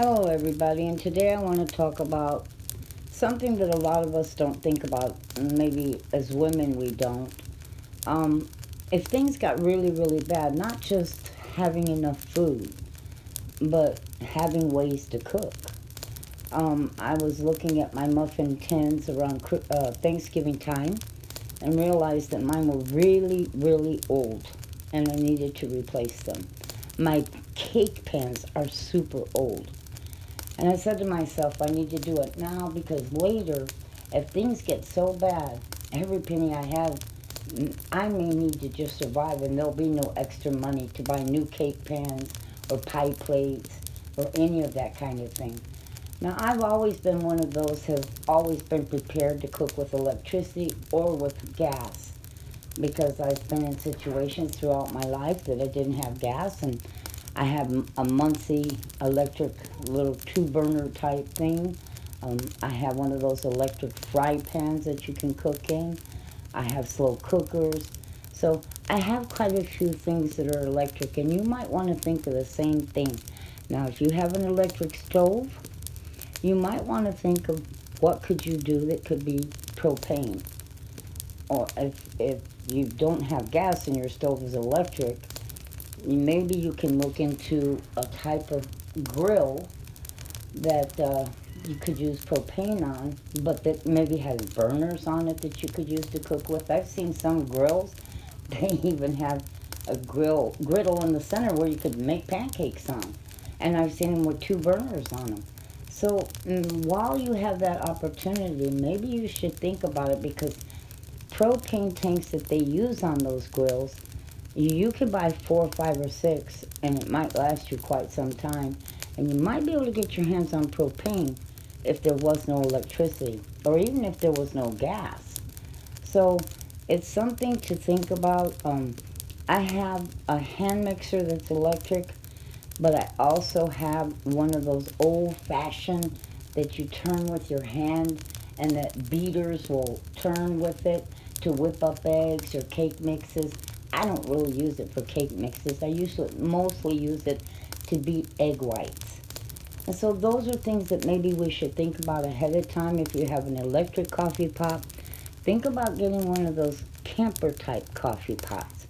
Hello, everybody, and today I want to talk about something that a lot of us don't think about. Maybe as women, we don't. Um, if things got really, really bad, not just having enough food, but having ways to cook. I was looking at my muffin tins around Thanksgiving time and realized that mine were really, really old and I needed to replace them. My cake pans are super old. And I said to myself, I need to do it now because later, if things get so bad, every penny I have, I may need to just survive and there'll be no extra money to buy new cake pans or pie plates or any of that kind of thing. Now, I've always been one of those who have always been prepared to cook with electricity or with gas because I've been in situations throughout my life that I didn't have gas, and I have a Muncie electric little two burner type thing. I have one of those electric fry pans that you can cook in. I have slow cookers. So I have quite a few things that are electric, and you might want to think of the same thing. Now, if you have an electric stove, you might want to think of what could you do that could be propane. Or if you don't have gas and your stove is electric, maybe you can look into a type of grill that you could use propane on, but that maybe has burners on it that you could use to cook with. I've seen some grills, they even have a griddle in the center where you could make pancakes on. And I've seen them with two burners on them. So while you have that opportunity, maybe you should think about it because propane tanks that they use on those grills, you can buy 4, 5, or 6, and it might last you quite some time. And you might be able to get your hands on propane if there was no electricity, or even if there was no gas. So it's something to think about. I have a hand mixer that's electric, but I also have one of those old-fashioned that you turn with your hand and that beaters will turn with it to whip up eggs or cake mixes. I don't really use it for cake mixes. I usually mostly use it to beat egg whites. And so those are things that maybe we should think about ahead of time. If you have an electric coffee pot, think about getting one of those camper type coffee pots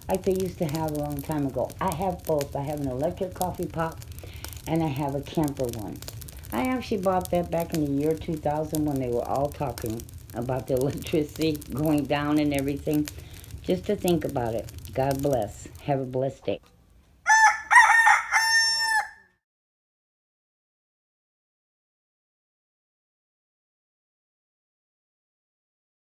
like they used to have a long time ago. I have both. I have an electric coffee pot and I have a camper one. I actually bought that back in the year 2000 when they were all talking about the electricity going down and everything. Just to think about it. God bless. Have a blessed day.